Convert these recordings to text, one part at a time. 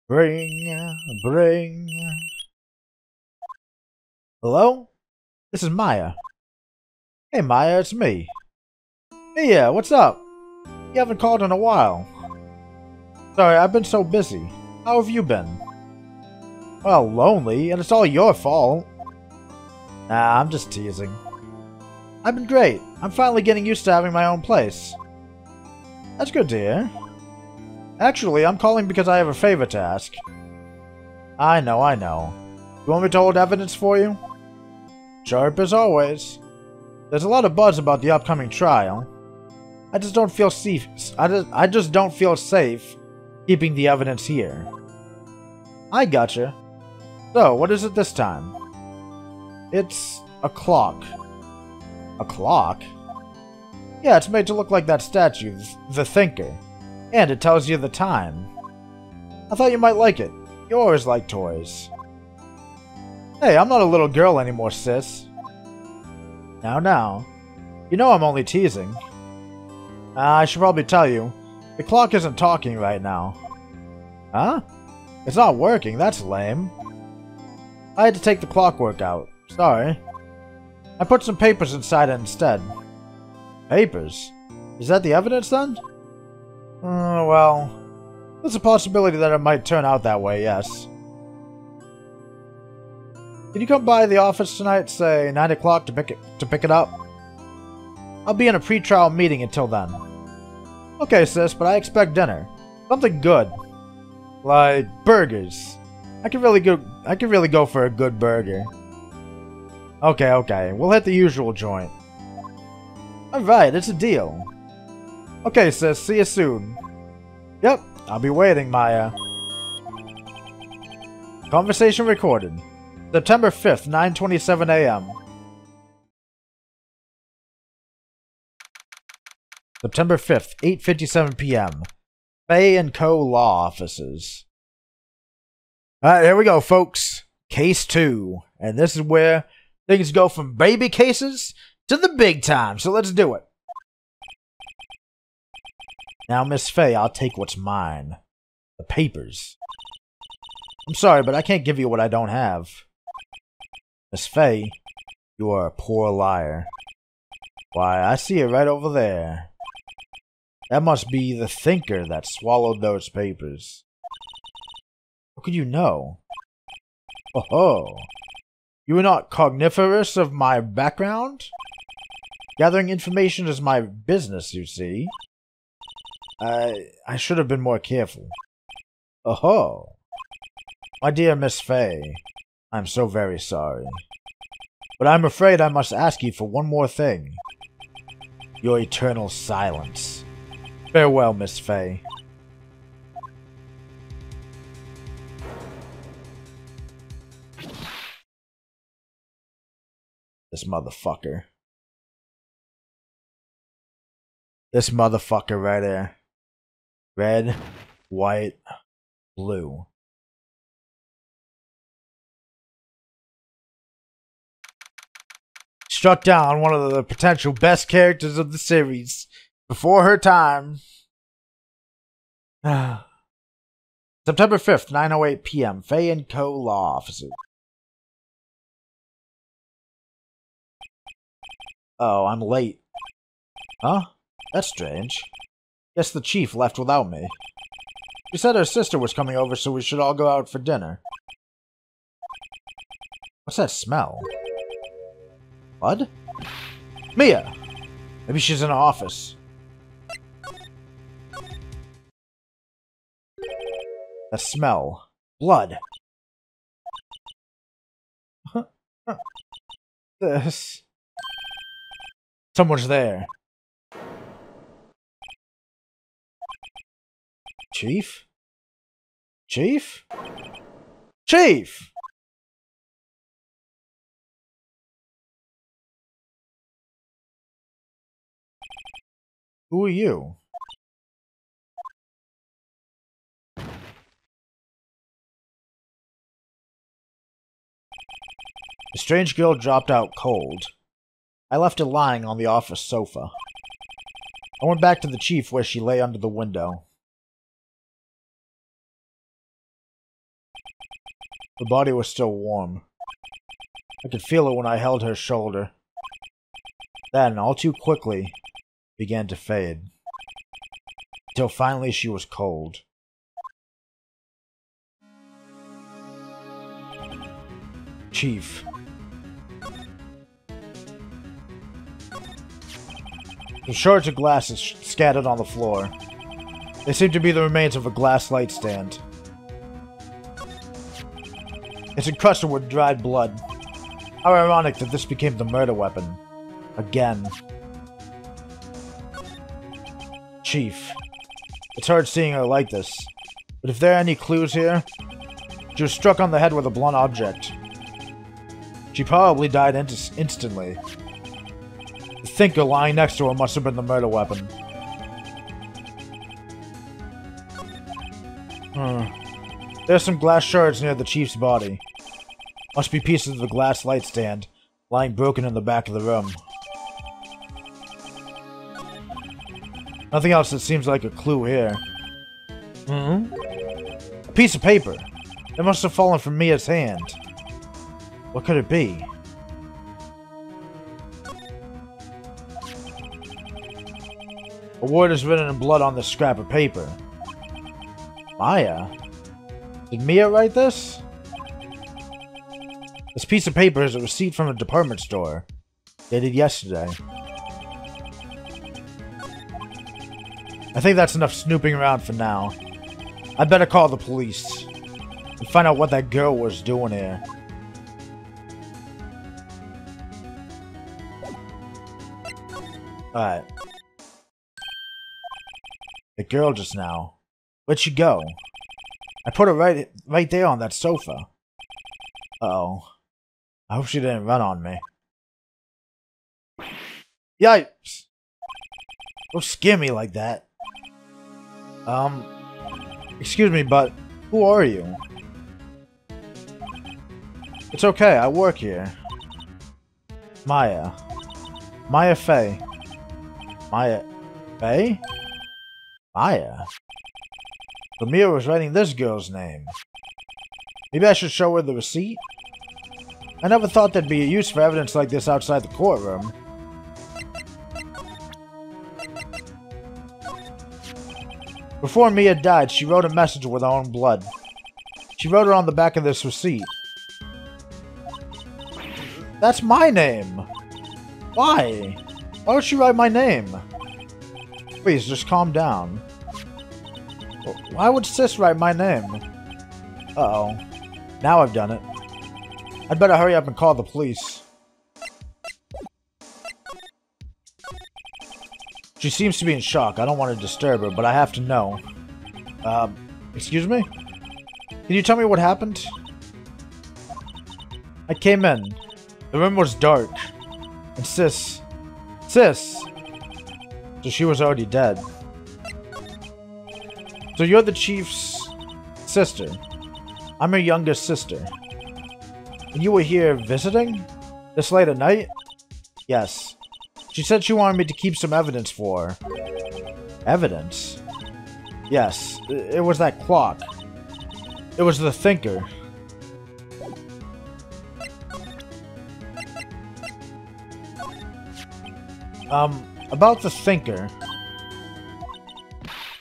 Bring. Hello? This is Maya. Hey Maya, it's me. Hey, yeah, what's up? You haven't called in a while. Sorry, I've been so busy. How have you been? Well, lonely, and it's all your fault. Nah, I'm just teasing. I've been great. I'm finally getting used to having my own place. That's good to hear. Actually, I'm calling because I have a favor to ask. I know. You want me to hold evidence for you? Sharp as always. There's a lot of buzz about the upcoming trial. I just don't feel safe. I just don't feel safe keeping the evidence here. I gotcha. So, what is it this time? It's a clock. A clock? Yeah, it's made to look like that statue, the Thinker. And it tells you the time. I thought you might like it. You always like toys. Hey, I'm not a little girl anymore, sis. Now. You know I'm only teasing. I should probably tell you. The clock isn't talking right now. Huh? It's not working, that's lame. I had to take the clockwork out. Sorry. I put some papers inside it instead. Papers? Is that the evidence then? Well, there's a possibility that it might turn out that way, yes. Can you come by the office tonight, say 9 o'clock to pick it up? I'll be in a pre-trial meeting until then. Okay, sis, but I expect dinner. Something good. Like burgers. I could really go for a good burger. Okay. We'll hit the usual joint. Alright, it's a deal. Okay, sis, see you soon. Yep, I'll be waiting, Maya. Conversation recorded. September 5th, 9:27 a.m. September 5th, 8:57 p.m. Fay & Co. Law Offices. Alright, here we go, folks. Case 2. And this is where things go from baby cases to the big time, so let's do it. Now, Miss Fay, I'll take what's mine. The papers. I'm sorry, but I can't give you what I don't have. Miss Fay, you are a poor liar. Why, I see it right over there. That must be the Thinker that swallowed those papers. How could you know? Oh, you are not cogniferous of my background? Gathering information is my business, you see. I should have been more careful. Oh, my dear Miss Fay, I'm so very sorry. But I'm afraid I must ask you for one more thing. Your eternal silence. Farewell, Miss Fay. This motherfucker. This motherfucker right there. Red, white, blue. Struck down one of the potential best characters of the series before her time. September 5th, 9:08 p.m. Fay & Co. Law Offices. Oh, I'm late. Huh? That's strange. Guess the chief left without me. She said her sister was coming over, so we should all go out for dinner. What's that smell? Blood? Mia! Maybe she's in her office. That smell. Blood. This. Someone's there. Chief? Chief? Chief! Who are you? The strange girl dropped out cold. I left her lying on the office sofa. I went back to the chief where she lay under the window. The body was still warm. I could feel it when I held her shoulder. Then, all too quickly, began to fade. Until finally she was cold. Chief. The shards of glass scattered on the floor. They seemed to be the remains of a glass light stand. It's encrusted with dried blood. How ironic that this became the murder weapon. Again. Chief. It's hard seeing her like this. But if there are any clues here, she was struck on the head with a blunt object. She probably died instantly. The thinker lying next to her must have been the murder weapon. There's some glass shards near the chief's body. Must be pieces of the glass light stand, lying broken in the back of the room. Nothing else that seems like a clue here. A piece of paper. It must have fallen from Mia's hand. What could it be? A word is written in blood on this scrap of paper. Maya? Did Mia write this? This piece of paper is a receipt from a department store, dated yesterday. I think that's enough snooping around for now. I'd better call the police and find out what that girl was doing here. Alright. The girl just now. Where'd she go? I put her right there on that sofa. Uh-oh. I hope she didn't run on me. Yikes! Don't scare me like that. Excuse me, but who are you? It's okay, I work here. Maya. Maya Fey. Maya... Fey? Maya? Lemire was writing this girl's name. Maybe I should show her the receipt? I never thought there'd be a use for evidence like this outside the courtroom. Before Mia died, she wrote a message with her own blood. She wrote it on the back of this receipt. That's my name! Why? Why would she write my name? Please, just calm down. Why would Sis write my name? Uh-oh. Now I've done it. I'd better hurry up and call the police. She seems to be in shock. I don't want to disturb her, but I have to know. Excuse me? Can you tell me what happened? I came in. The room was dark. And Sis... So she was already dead. So you're the chief's sister. I'm her youngest sister. And you were here visiting? This late at night? Yes. She said she wanted me to keep some evidence for her. Evidence? Yes, it was that clock. It was the thinker. About the thinker.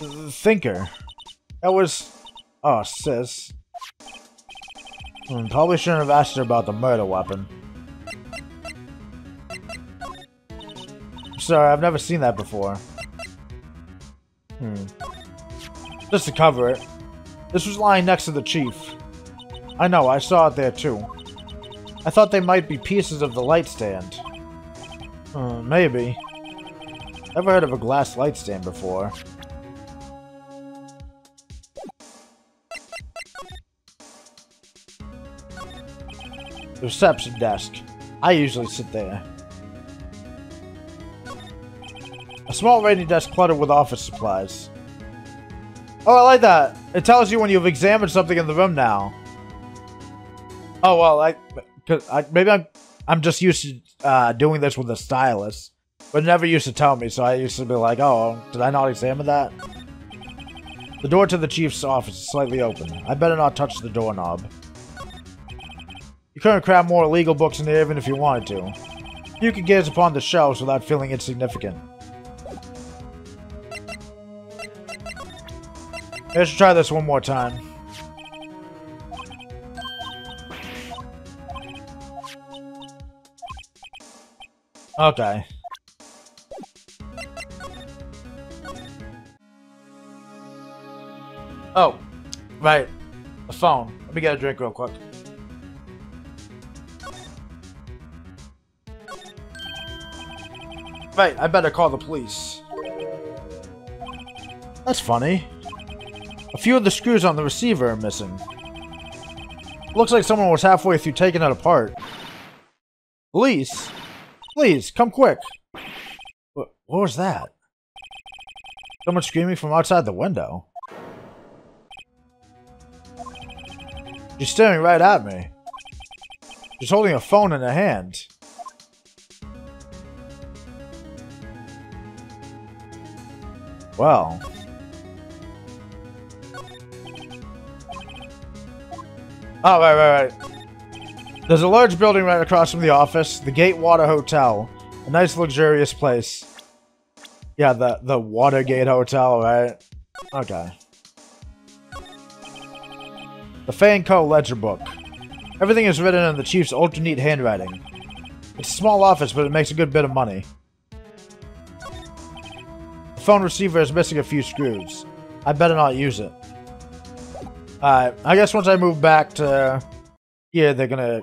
The thinker. That was... Oh, Sis. Probably shouldn't have asked her about the murder weapon. Sorry, I've never seen that before. Just to cover it. This was lying next to the chief. I know, I saw it there too. I thought they might be pieces of the light stand. Maybe. Never heard of a glass light stand before. The reception desk. I usually sit there. A small writing desk cluttered with office supplies. Oh, I like that. It tells you when you've examined something in the room now. Oh, well, maybe I'm just used to doing this with a stylus. But it never used to tell me, so I used to be like, oh, did I not examine that? The door to the chief's office is slightly open. I better not touch the doorknob. You couldn't cram more legal books in there even if you wanted to. You could gaze upon the shelves without feeling insignificant. Let's try this one more time. Okay. Oh, right. The phone. Let me get a drink real quick. Right, I better call the police. That's funny. A few of the screws on the receiver are missing. Looks like someone was halfway through taking it apart. Police? Please, come quick. What was that? Someone screaming from outside the window. She's staring right at me. She's holding a phone in her hand. Well. Oh, right. There's a large building right across from the office, the Gatewater Hotel. A nice, luxurious place. Yeah, the Watergate Hotel, right? Okay. The Fay & Co. ledger book. Everything is written in the chief's ultra-neat handwriting. It's a small office, but it makes a good bit of money. The phone receiver is missing a few screws. I better not use it. Alright, I guess once I move back to... Yeah, they're gonna...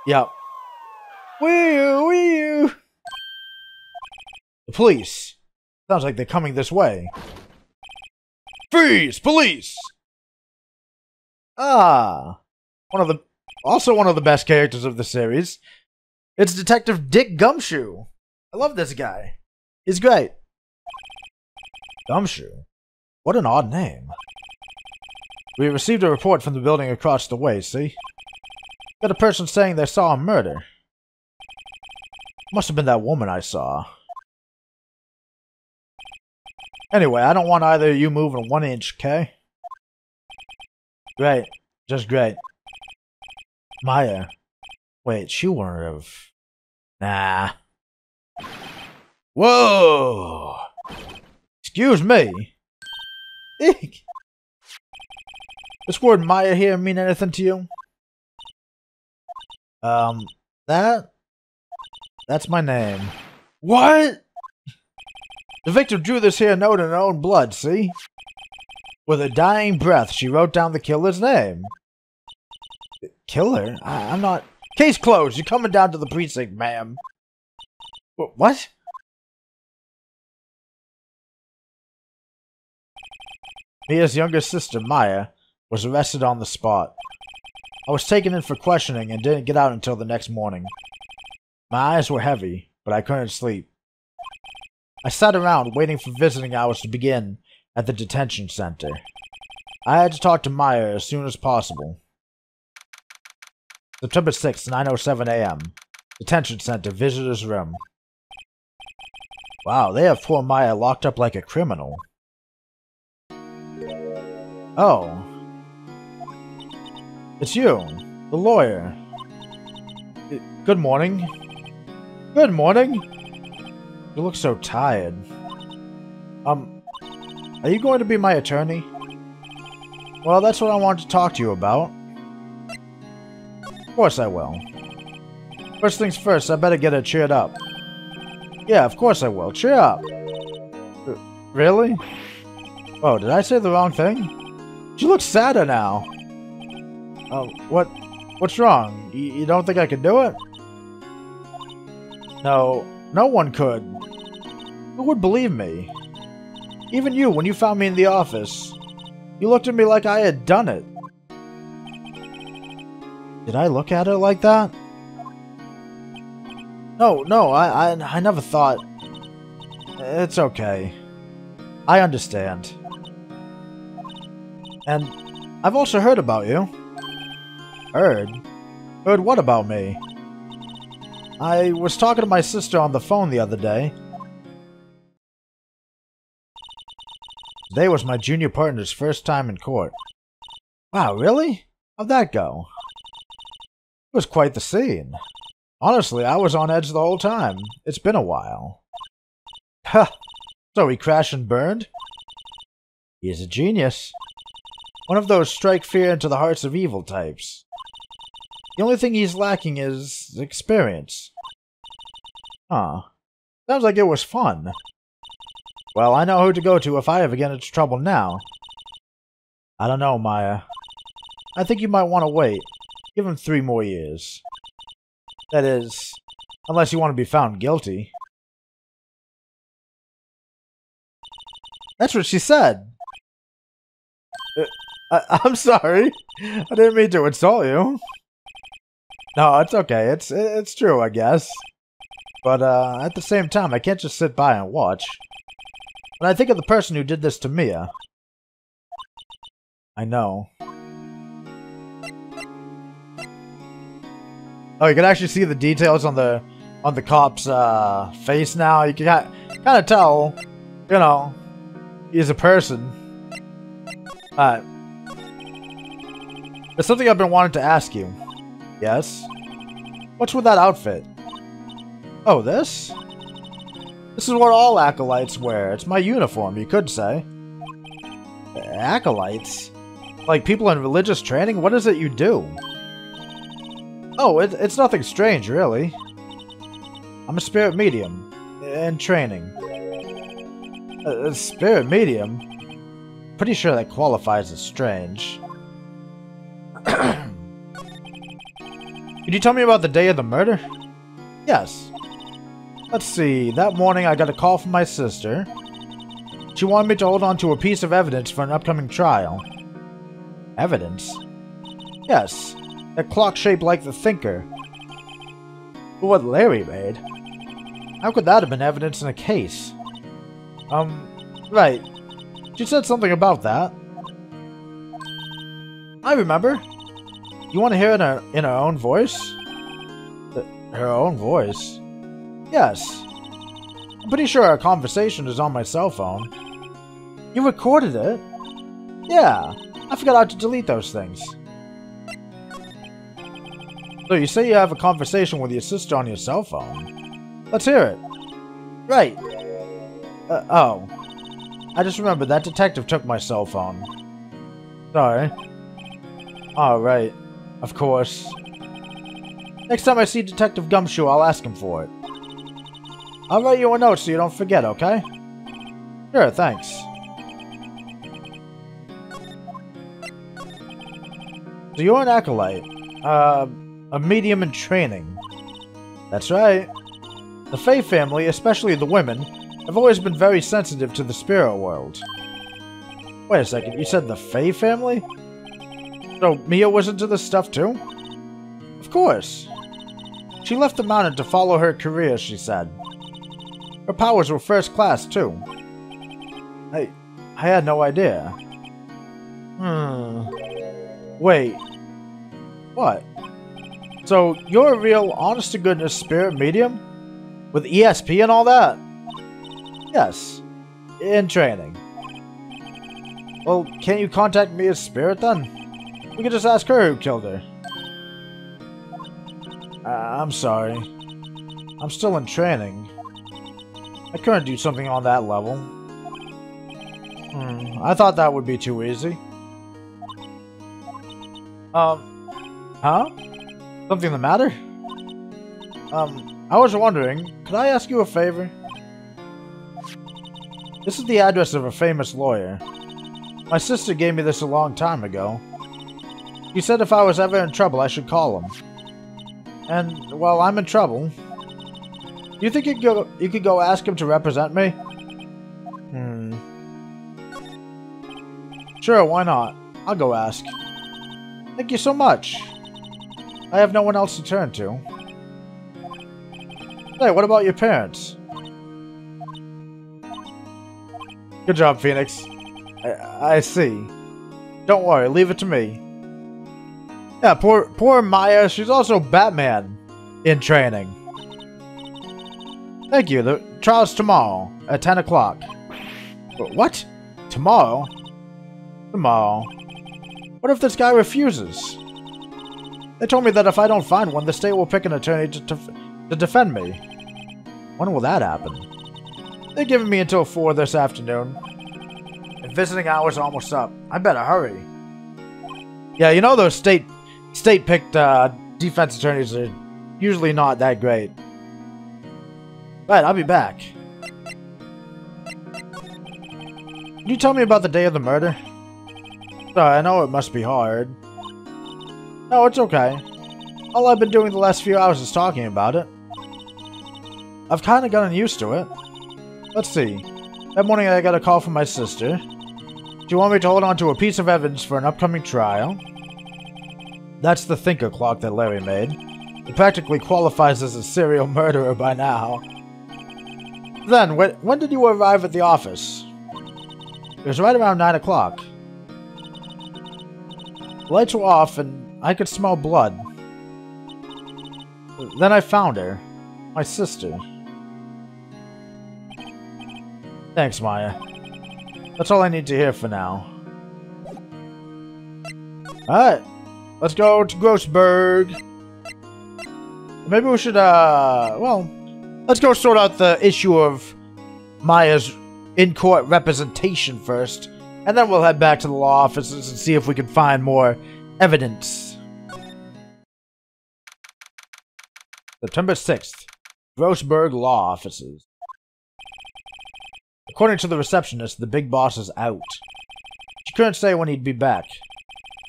Yep. Wee-oo! The police. Sounds like they're coming this way. Freeze! Police! Ah. Also one of the best characters of the series. It's Detective Dick Gumshoe. I love this guy. He's great. Gumshoe? What an odd name. We received a report from the building across the way, see? Got a person saying they saw a murder. Must have been that woman I saw. Anyway, I don't want either of you moving 1 inch, okay? Great. Just great. Maya. Wait, she wouldn't have... Nah. Whoa! Excuse me. Eek. This word Maya here mean anything to you? That's my name. What? The victim drew this here note in her own blood, see? With her dying breath, she wrote down the killer's name. Killer? I'm not... Case closed. You're coming down to the precinct, ma'am. What? Mia's younger sister, Maya, was arrested on the spot. I was taken in for questioning and didn't get out until the next morning. My eyes were heavy, but I couldn't sleep. I sat around waiting for visiting hours to begin at the detention center. I had to talk to Maya as soon as possible. September 6th, 9:07 a.m. Detention center, visitor's room. Wow, they have poor Maya locked up like a criminal. Oh. It's you, the lawyer. Good morning. Good morning. You look so tired. Are you going to be my attorney? Well, that's what I wanted to talk to you about. Of course I will. First things first, I better get her cheered up. Yeah, of course I will. Cheer up. Really? Oh, did I say the wrong thing? She looks sadder now. What's wrong? You don't think I can do it? No, no one could. Who would believe me? Even you, when you found me in the office. You looked at me like I had done it. Did I look at her like that? No, I never thought... It's okay. I understand. And I've also heard about you. Heard? Heard what about me? I was talking to my sister on the phone the other day. Today was my junior partner's first time in court. Wow, really? How'd that go? It was quite the scene. Honestly, I was on edge the whole time. It's been a while. Ha! So he crashed and burned? He is a genius. One of those strike fear into the hearts of evil types. The only thing he's lacking is experience. Huh. Sounds like it was fun. Well, I know who to go to if I ever get into trouble now. I don't know, Maya. I think you might want to wait. Give him 3 more years. That is, unless you want to be found guilty. That's what she said. I'm sorry. I didn't mean to insult you. No, it's okay. It's true, I guess. But at the same time, I can't just sit by and watch. When I think of the person who did this to Mia, I know. Oh, you can actually see the details on the cop's face now. You can kind of tell, you know, he's a person. There's something I've been wanting to ask you. Yes? What's with that outfit? Oh, this? This is what all acolytes wear. It's my uniform, you could say. Acolytes? Like people in religious training? What is it you do? Oh, it's nothing strange, really. I'm a spirit medium. In training. A spirit medium? Pretty sure that qualifies as strange. Could you tell me about the day of the murder? Yes. Let's see, that morning I got a call from my sister. She wanted me to hold on to a piece of evidence for an upcoming trial. Evidence? Yes, that clock shaped like the Thinker. But what Larry made? How could that have been evidence in a case? Right. She said something about that. I remember. You want to hear it in her own voice? Her own voice? Yes. I'm pretty sure our conversation is on my cell phone. You recorded it? Yeah. I forgot how to delete those things. So you say you have a conversation with your sister on your cell phone? Let's hear it. Right. Oh. I just remembered that detective took my cell phone. Sorry. Oh, right. Of course. Next time I see Detective Gumshoe, I'll ask him for it. I'll write you a note so you don't forget, okay? Sure, thanks. So you're an acolyte. A medium in training. That's right. The Fae family, especially the women, have always been very sensitive to the spirit world. Wait a second, you said the Fae family? So Mia was into this stuff too? Of course. She left the mountain to follow her career, she said. Her powers were first class too. I had no idea. Wait. What? So you're a real honest-to-goodness spirit medium? With ESP and all that? Yes. In training. Well, can't you contact Mia's spirit then? We could just ask her who killed her. I'm sorry. I'm still in training. I couldn't do something on that level. I thought that would be too easy. Huh? Something the matter? I was wondering, could I ask you a favor? This is the address of a famous lawyer. My sister gave me this a long time ago. He said if I was ever in trouble, I should call him. And, well, I'm in trouble. Do you think you could go ask him to represent me? Sure, why not? I'll go ask. Thank you so much. I have no one else to turn to. Hey, what about your parents? Good job, Phoenix. I see. Don't worry, leave it to me. Yeah, poor Maya, she's also Batman in training. Thank you, the trial's tomorrow at 10 o'clock. What? Tomorrow? Tomorrow. What if this guy refuses? They told me that if I don't find one, the state will pick an attorney to defend me. When will that happen? They're giving me until 4 this afternoon. And visiting hours are almost up. I better hurry. Yeah, you know those state-picked defense attorneys are usually not that great. Right, I'll be back. Can you tell me about the day of the murder? Sorry, I know it must be hard. No, it's okay. All I've been doing the last few hours is talking about it. I've kind of gotten used to it. Let's see. That morning I got a call from my sister. She wanted me to hold on to a piece of evidence for an upcoming trial. That's the thinker clock that Larry made. It practically qualifies as a serial murderer by now. Then, when did you arrive at the office? It was right around 9 o'clock. The lights were off and I could smell blood. Then I found her. My sister. Thanks, Maya. That's all I need to hear for now. Alright. Let's go to Grossberg. Maybe we should, well, let's go sort out the issue of Maya's in-court representation first, and then we'll head back to the law offices and see if we can find more evidence. September 6th. Grossberg Law Offices. According to the receptionist, the big boss is out. She couldn't say when he'd be back.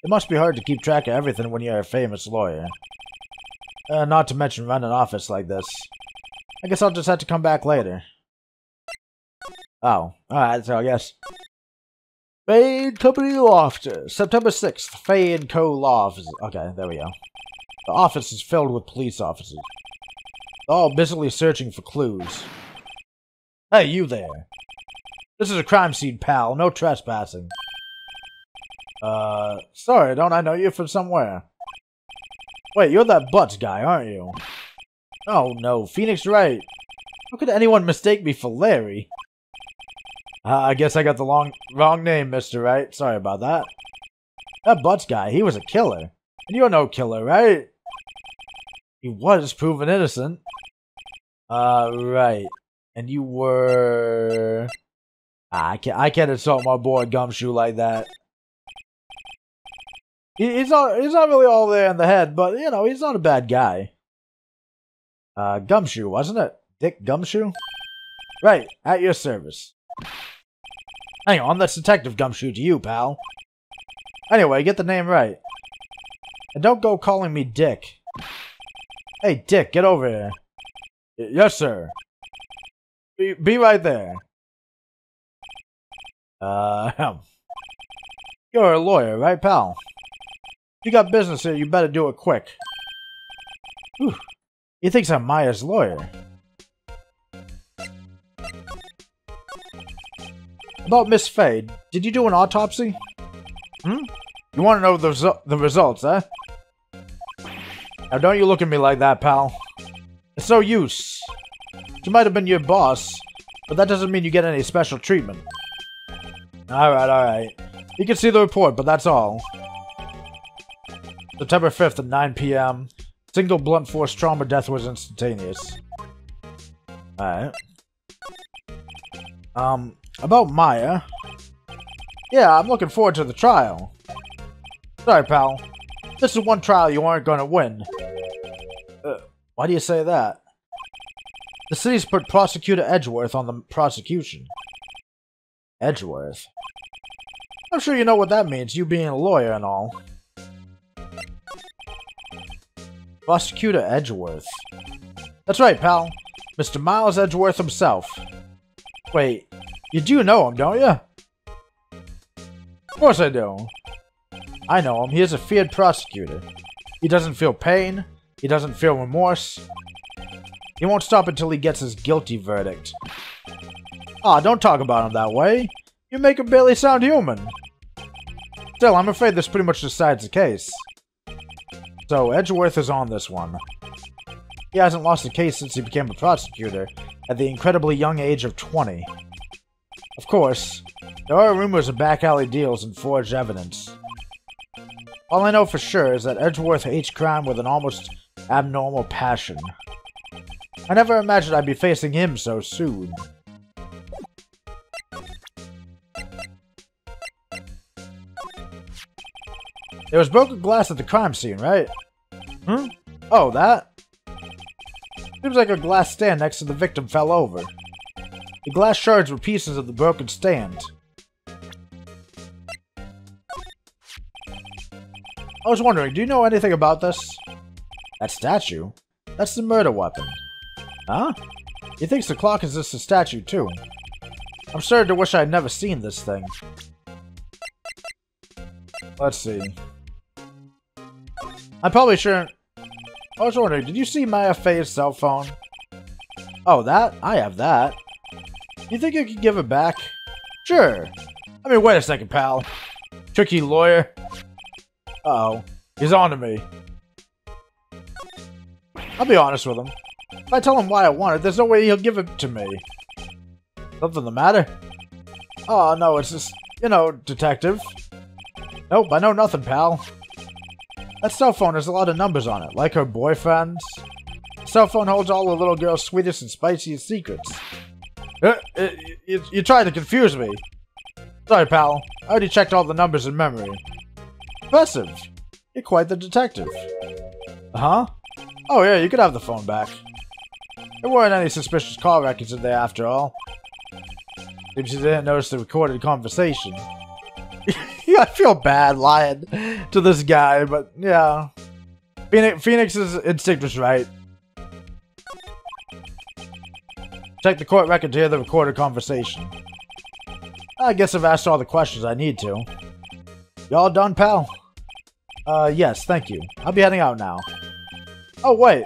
It must be hard to keep track of everything when you're a famous lawyer. Not to mention run an office like this. I guess I'll just have to come back later. Oh, alright, so I guess. Fay & Company Law Offices. September 6th, Fay & Co. Law Offices. Okay, there we go. The office is filled with police officers. They're all busily searching for clues. Hey, you there. This is a crime scene, pal. No trespassing. Sorry, don't I know you from somewhere? Wait, you're that Butts guy, aren't you? Oh, no, Phoenix Wright. How could anyone mistake me for Larry? I guess I got the wrong name, Mr. Wright. Sorry about that. That Butts guy, he was a killer. And you're no killer, right? He was proven innocent. Right. And you were... I can't insult my boy Gumshoe like that. He's not really all there in the head, but, you know, he's not a bad guy. Gumshoe, wasn't it? Dick Gumshoe? Right, at your service. Hang on, that's Detective Gumshoe to you, pal. Anyway, get the name right. And don't go calling me Dick. Hey, Dick, get over here. Yes, sir. Be right there. You're a lawyer, right, pal? If you got business here, you better do it quick. Whew. He thinks I'm Maya's lawyer. About Miss Fay, did you do an autopsy? You want to know the results, eh? Now don't you look at me like that, pal. It's no use. She might have been your boss, but that doesn't mean you get any special treatment. Alright. You can see the report, but that's all. September 5th at 9 p.m. Single blunt force trauma death was instantaneous. Alright. About Maya. Yeah, I'm looking forward to the trial. Sorry, pal. This is one trial you aren't gonna win. Why do you say that? The city's put Prosecutor Edgeworth on the prosecution. Edgeworth? I'm sure you know what that means, you being a lawyer and all. Prosecutor Edgeworth. That's right, pal. Mr. Miles Edgeworth himself. Wait, you do know him, don't you? Of course I do. I know him. He is a feared prosecutor. He doesn't feel pain. He doesn't feel remorse. He won't stop until he gets his guilty verdict. Aw, don't talk about him that way. You make him barely sound human. Still, I'm afraid this pretty much decides the case. So, Edgeworth is on this one. He hasn't lost a case since he became a prosecutor at the incredibly young age of 20. Of course, there are rumors of back alley deals and forged evidence. All I know for sure is that Edgeworth hates crime with an almost abnormal passion. I never imagined I'd be facing him so soon. There was broken glass at the crime scene, right? Hmm? Oh, that? Seems like a glass stand next to the victim fell over. The glass shards were pieces of the broken stand. I was wondering, do you know anything about this? That statue? That's the murder weapon. Huh? He thinks the clock is just a statue, too. I'm starting to wish I'd never seen this thing. Let's see. I'm probably sure... I was wondering, did you see Maya Faye's cell phone? Oh, that? I have that. You think you could give it back? Sure. I mean, wait a second, pal. Tricky lawyer. Uh-oh. He's on to me. I'll be honest with him. If I tell him why I want it, there's no way he'll give it to me. Something the matter? Oh, no, it's just, you know, detective. Nope, I know nothing, pal. That cell phone has a lot of numbers on it, like her boyfriend's. The cell phone holds all the little girl's sweetest and spiciest secrets. You tried to confuse me. Sorry, pal. I already checked all the numbers in memory. Impressive. You're quite the detective. Huh? Oh yeah, you could have the phone back. There weren't any suspicious call records in there after all. Seems you didn't notice the recorded conversation. I feel bad lying to this guy, but yeah. Phoenix's instinct was right. Check the court record to hear the recorded conversation. I guess I've asked all the questions I need to. You all done, pal? Yes, thank you. I'll be heading out now. Oh, wait.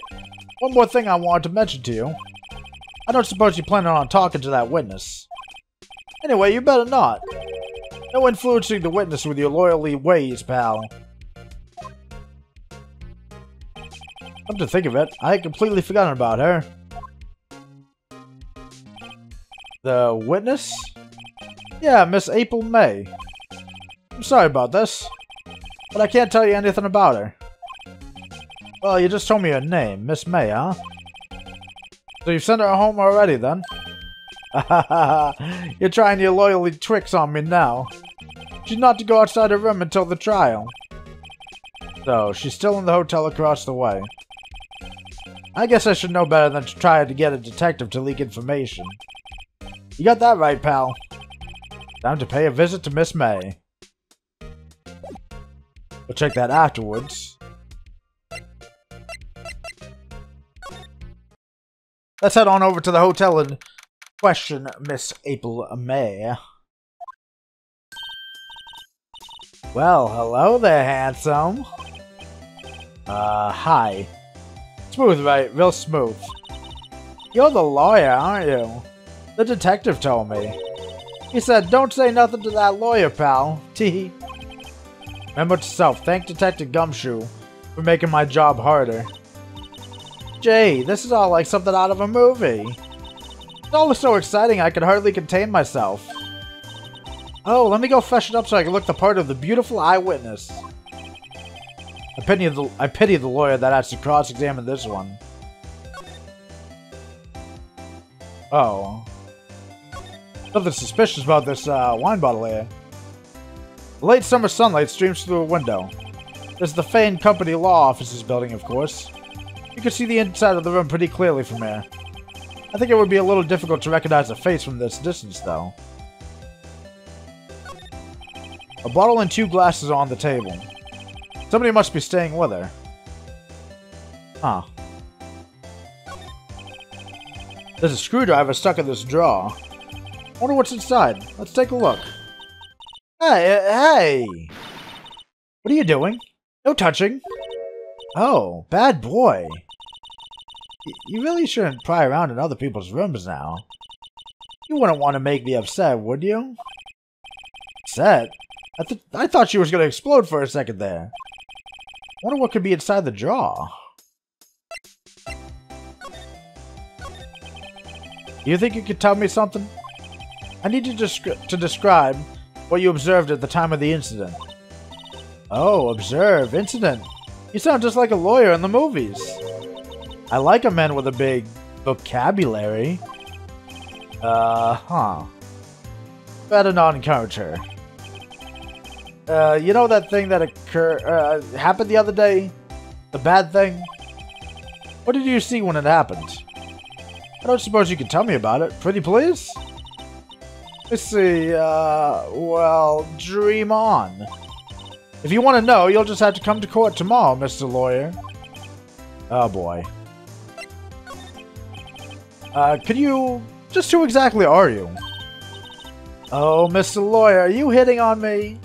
One more thing I wanted to mention to you. I don't suppose you plan on talking to that witness. Anyway, you better not. No influencing the witness with your loyally ways, pal. Come to think of it, I had completely forgotten about her. The witness? Yeah, Miss April May. I'm sorry about this, but I can't tell you anything about her. Well, you just told me her name, Miss May, huh? So you've sent her home already, then? You're trying your loyalty tricks on me now. She's not to go outside her room until the trial. So, she's still in the hotel across the way. I guess I should know better than to try to get a detective to leak information. You got that right, pal. Time to pay a visit to Miss May. We'll check that afterwards. Let's head on over to the hotel and question Miss April May. Well, hello there, handsome. Hi. Smooth, right? Real smooth. You're the lawyer, aren't you? The detective told me. He said, don't say nothing to that lawyer, pal. Tee. Remember to self, thank Detective Gumshoe for making my job harder. Gee, this is all like something out of a movie. It's all so exciting I could hardly contain myself. Oh, let me go freshen up so I can look the part of the beautiful eyewitness. I pity the lawyer that has to cross-examine this one. Oh. Something suspicious about this wine bottle here. The late summer sunlight streams through a window. There's the Fane Company Law Offices building, of course. You can see the inside of the room pretty clearly from here. I think it would be a little difficult to recognize a face from this distance, though. A bottle and 2 glasses are on the table. Somebody must be staying with her. Huh. There's a screwdriver stuck in this drawer. Wonder what's inside. Let's take a look. Hey! What are you doing? No touching. Oh, bad boy. You really shouldn't pry around in other people's rooms now. You wouldn't want to make me upset, would you? Upset? I thought she was going to explode for a second there. Wonder what could be inside the drawer. You think you could tell me something? I need you to describe what you observed at the time of the incident. Oh, observe. Incident. You sound just like a lawyer in the movies. I like a man with a big vocabulary. Better not encourage her. You know that thing that happened the other day? The bad thing? What did you see when it happened? I don't suppose you can tell me about it. Pretty please? Let's see, well, dream on. If you want to know, you'll just have to come to court tomorrow, Mr. Lawyer. Oh boy. Just who exactly are you? Oh, Mr. Lawyer, are you hitting on me?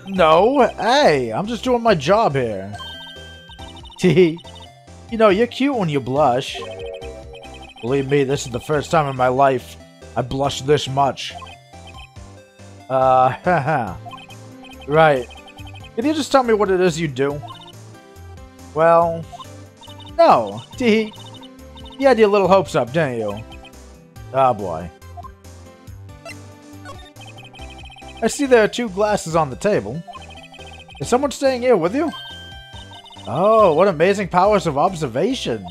No, hey, I'm just doing my job here. Tee. You know, you're cute when you blush. Believe me, this is the first time in my life I blushed this much. Haha. Right. Can you just tell me what it is you do? Well, no. Tee. You had your little hopes up, didn't you? Oh boy. I see there are 2 glasses on the table. Is someone staying here with you? Oh, what amazing powers of observation.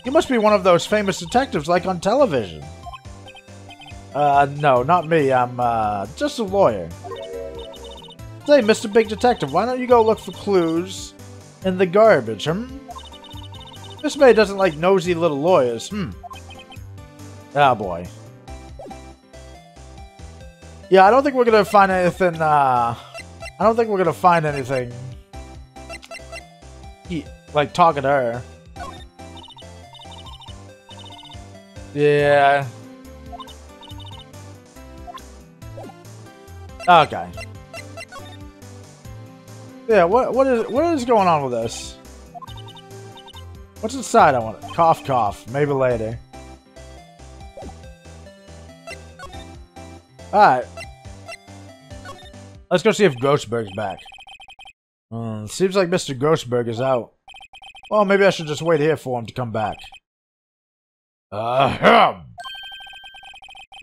You must be one of those famous detectives like on television. No, not me. I'm, just a lawyer. Say, Mr. Big Detective, why don't you go look for clues in the garbage, Miss May doesn't like nosy little lawyers, Ah, boy. Yeah, I don't think we're gonna find anything, I don't think we're gonna find anything like talking to her. Yeah. Okay. Yeah, what is going on with this? What's inside? I want it. Cough, cough. Maybe later. Alright. Let's go see if Grossberg's back. Seems like Mr. Grossberg is out. Well, maybe I should just wait here for him to come back. That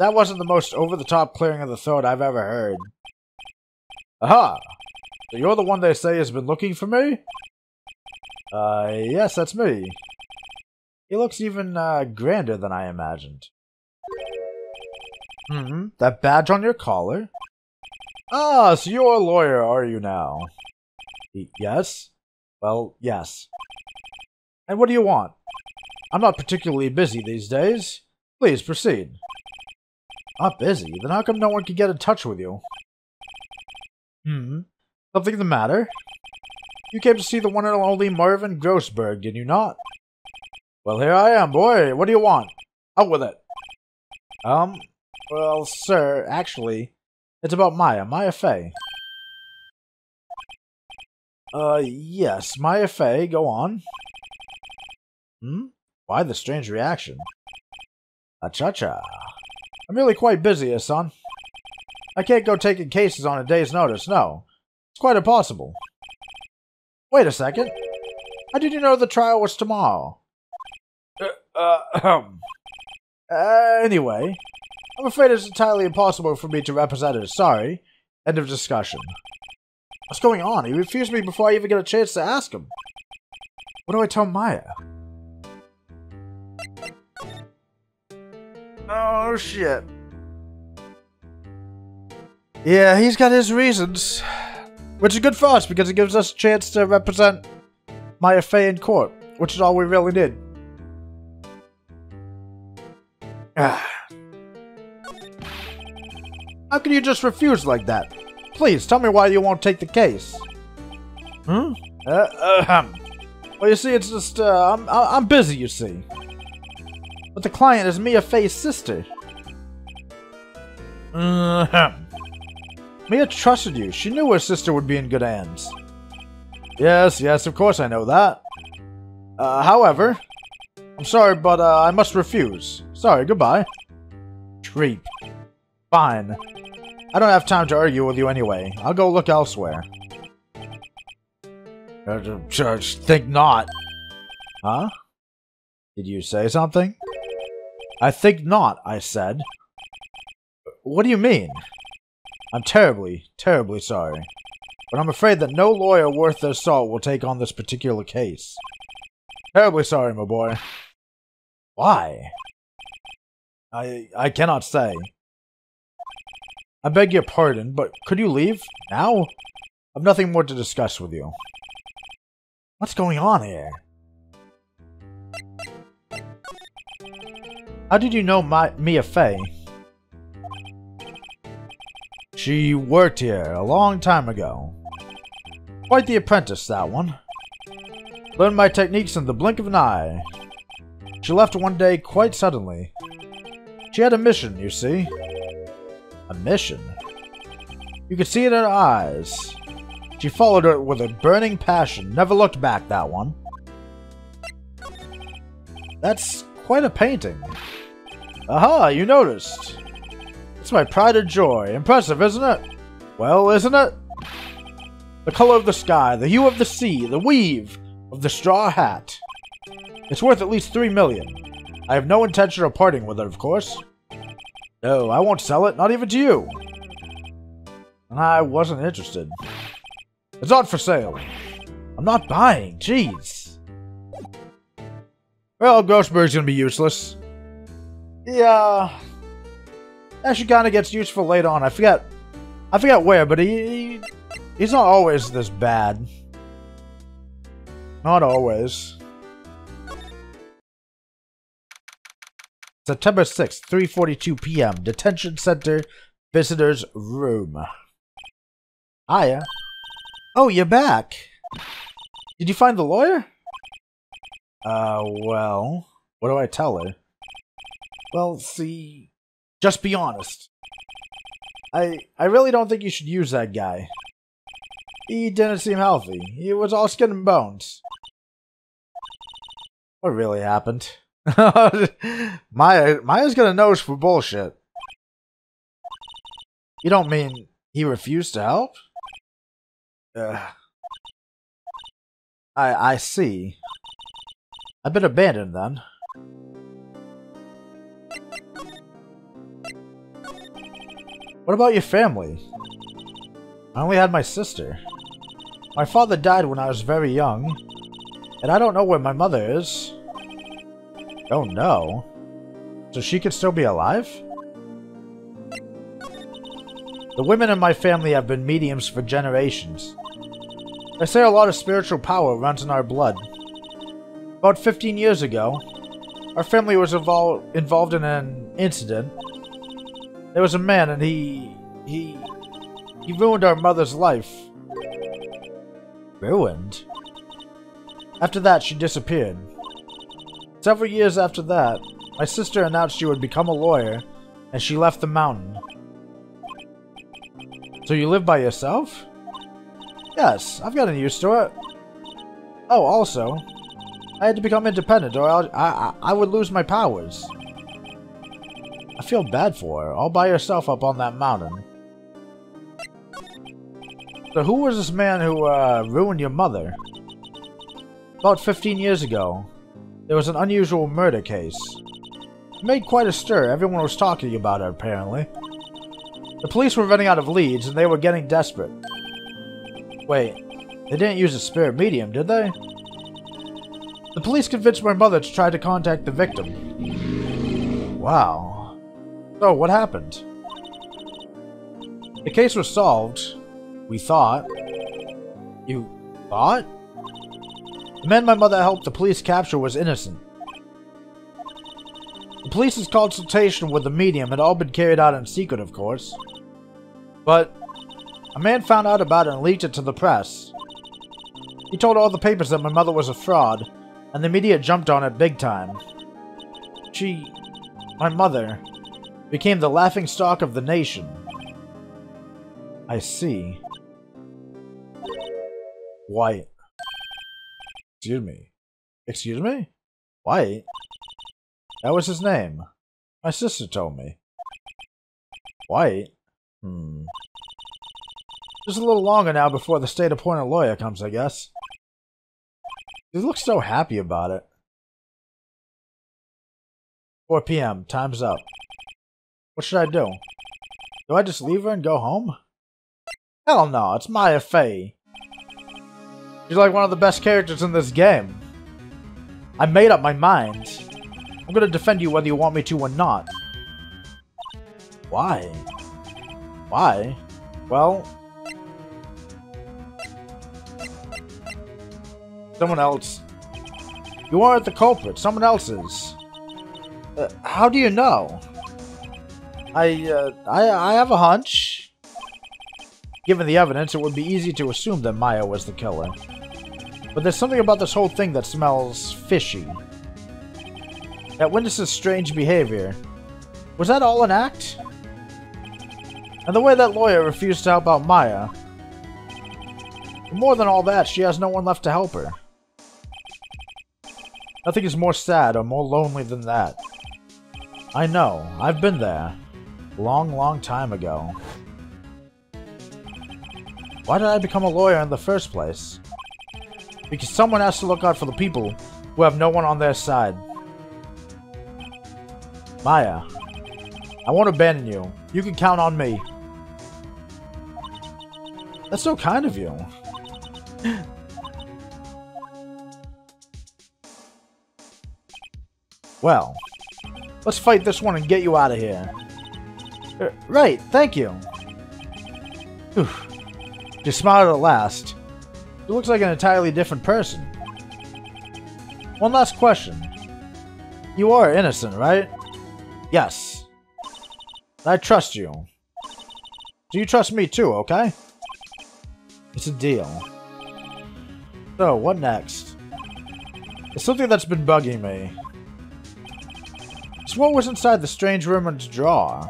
wasn't the most over-the-top clearing of the throat I've ever heard. Aha! So you're the one they say has been looking for me? Yes, that's me. He looks even, grander than I imagined. That badge on your collar? Ah, so you're a lawyer, are you now? Yes? Well, yes. And what do you want? I'm not particularly busy these days. Please, proceed. Not busy? Then how come no one can get in touch with you? Something the matter? You came to see the one and only Marvin Grossberg, did you not? Well, here I am, boy. What do you want? Out with it. Well, sir, actually, it's about Maya Fey. Yes, Maya Fey, go on. Why the strange reaction? Acha-cha. I'm really quite busy here, son. I can't go taking cases on a day's notice, no. It's quite impossible. Wait a second. How did you know the trial was tomorrow? Anyway, I'm afraid it's entirely impossible for me to represent her. Sorry. End of discussion. What's going on? He refused me before I even get a chance to ask him. What do I tell Maya? Oh, shit. Yeah, he's got his reasons. Which is good for us, because it gives us a chance to represent Maya Fey in court, which is all we really did. How can you just refuse like that? Please, tell me why you won't take the case. Well, you see, it's just, I'm busy, you see. But the client is Mia Fey's sister. Mia trusted you. She knew her sister would be in good hands. Yes, of course I know that. However, I'm sorry, but I must refuse. Sorry, goodbye. Creep. Fine. I don't have time to argue with you anyway. I'll go look elsewhere. Think not. Huh? Did you say something? I think not, I said. What do you mean? I'm terribly, terribly sorry. but I'm afraid that no lawyer worth their salt will take on this particular case. Terribly sorry, my boy. Why? I cannot say. I beg your pardon, but could you leave now? I've nothing more to discuss with you. What's going on here? How did you know Mia Fey? She worked here a long time ago. Quite the apprentice, that one. Learned my techniques in the blink of an eye. She left one day quite suddenly. She had a mission, you see. A mission? You could see it in her eyes. She followed it with a burning passion, never looked back, that one. That's quite a painting. Aha, you noticed. It's my pride and joy. Impressive, isn't it? Well, isn't it? The color of the sky, the hue of the sea, the weave of the straw hat. It's worth at least 3 million. I have no intention of parting with it, of course. No, I won't sell it, not even to you. I wasn't interested. It's not for sale. I'm not buying, jeez. Well, Grossberg's gonna be useless. Yeah. Actually kinda gets useful later on. I forget where, but he's not always this bad. Not always. September 6th, 3:42 p.m. Detention Center Visitors Room. Hiya. Oh, you're back. Did you find the lawyer? Well, what do I tell her? Well, see, just be honest. I really don't think you should use that guy. He didn't seem healthy. He was all skin and bones. What really happened? Maya's got a nose for bullshit. You don't mean he refused to help? I see. I've been abandoned then. What about your family? I only had my sister. My father died when I was very young, and I don't know where my mother is. Oh no. So she could still be alive? The women in my family have been mediums for generations. They say a lot of spiritual power runs in our blood. About 15 years ago, our family was involved in an incident. There was a man and he ruined our mother's life. Ruined? After that, she disappeared. Several years after that, my sister announced she would become a lawyer, and she left the mountain. So you live by yourself? Yes, I've gotten used to it. Oh, also, I had to become independent or I would lose my powers. I feel bad for her, all by herself up on that mountain. So who was this man who ruined your mother? About 15 years ago, there was an unusual murder case. It made quite a stir. Everyone was talking about it, apparently. The police were running out of leads, and they were getting desperate. Wait, they didn't use a spirit medium, did they? The police convinced my mother to try to contact the victim. Wow. So, what happened? The case was solved. We thought. You thought? The man my mother helped the police capture was innocent. The police's consultation with the medium had all been carried out in secret, of course. But a man found out about it and leaked it to the press. He told all the papers that my mother was a fraud, and the media jumped on it big time. My mother, became the laughingstock of the nation. I see. White. Excuse me. Excuse me? White? That was his name. My sister told me. White? Just a little longer now before the state-appointed lawyer comes, I guess. He looks so happy about it. 4 p.m. Time's up. What should I do? Do I just leave her and go home? Hell no, it's Maya Fey. She's like one of the best characters in this game. I made up my mind. I'm gonna defend you whether you want me to or not. Why? Why? Well... someone else. You aren't the culprit, someone else is. How do you know? I have a hunch. Given the evidence, it would be easy to assume that Maya was the killer. But there's something about this whole thing that smells fishy. That witnesses strange behavior. Was that all an act? And the way that lawyer refused to help out Maya. But more than all that, she has no one left to help her. Nothing is more sad or more lonely than that. I know, I've been there. Long, long time ago. Why did I become a lawyer in the first place? Because someone has to look out for the people who have no one on their side. Maya, I won't abandon you. You can count on me. That's so kind of you. Well, let's fight this one and get you out of here. Right, thank you. Whew. You smiled at last. You looks like an entirely different person. One last question. You are innocent, right? Yes. I trust you. Do you trust me too, okay? It's a deal. So, what next? It's something that's been bugging me. It's what was inside the strange woman's drawer.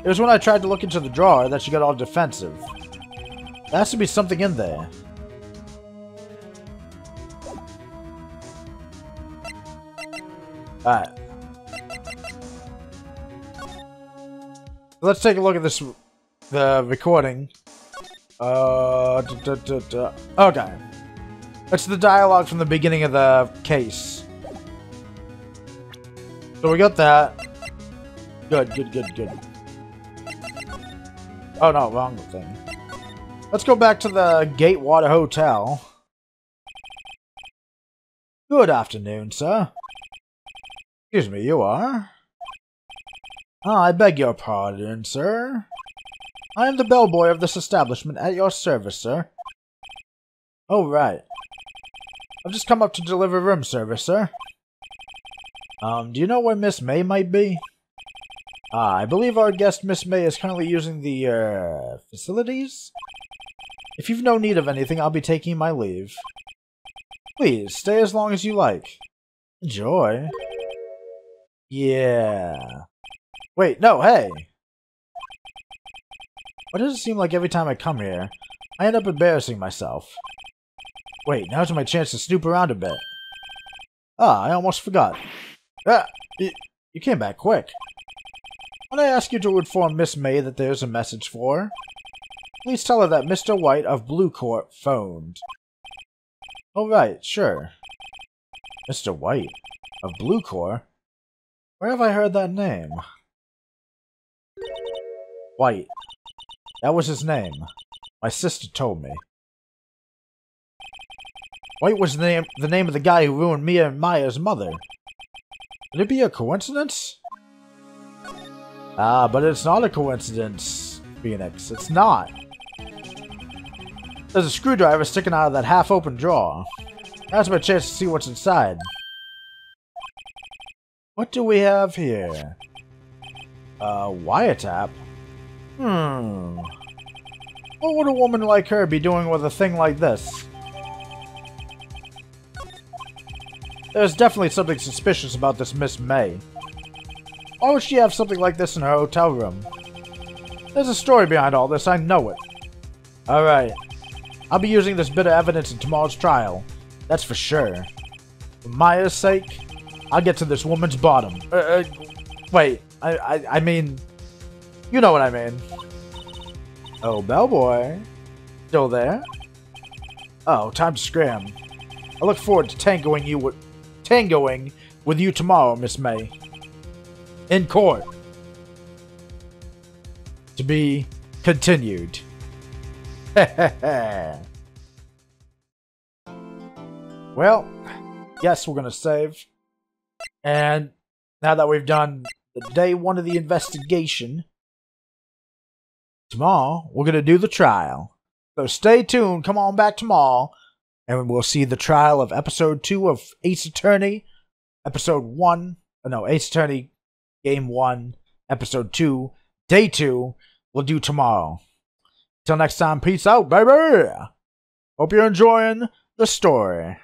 It was when I tried to look into the drawer that she got all defensive. There has to be something in there. Alright. Let's take a look at this, the recording. Okay. It's the dialogue from the beginning of the case. So we got that. Good. Oh no, wrong thing. Let's go back to the Gatewater Hotel. Good afternoon, sir. Excuse me, you are? Ah, I beg your pardon, sir. I am the bellboy of this establishment at your service, sir. Oh, right. I've just come up to deliver room service, sir. Do you know where Miss May might be? I believe our guest Miss May is currently using the, facilities? If you've no need of anything, I'll be taking my leave. Please, stay as long as you like. Enjoy. Yeah. Wait, no, hey! Why does it seem like every time I come here, I end up embarrassing myself? Wait, now's my chance to snoop around a bit. Ah, I almost forgot. Ah, you came back quick. When I ask you to inform Miss May that there's a message for her, please tell her that Mr. White of Blue Court phoned. Oh right, sure. Mr. White of Blue Court? Where have I heard that name? White. That was his name. My sister told me. White was the name of the guy who ruined Mia and Maya's mother. Could it be a coincidence? Ah, but it's not a coincidence, Phoenix. It's not. There's a screwdriver sticking out of that half-open drawer. That's my chance to see what's inside. What do we have here? Wiretap? What would a woman like her be doing with a thing like this? There's definitely something suspicious about this Miss May. Why would she have something like this in her hotel room? There's a story behind all this, I know it. Alright. I'll be using this bit of evidence in tomorrow's trial. That's for sure. For Maya's sake, I'll get to this woman's bottom. Wait. I mean... You know what I mean. Oh, bellboy. Still there? Oh, time to scram. I look forward to tangoing with you tomorrow, Miss May. In court. To be continued. Well, yes, we're gonna save. And now that we've done the day one of the investigation, tomorrow we're gonna do the trial. So stay tuned, come on back tomorrow, and we'll see the trial of episode 2 of Ace Attorney, Ace Attorney Game 1, episode 2, day 2, we'll do tomorrow. Till next time, peace out, baby! Hope you're enjoying the story.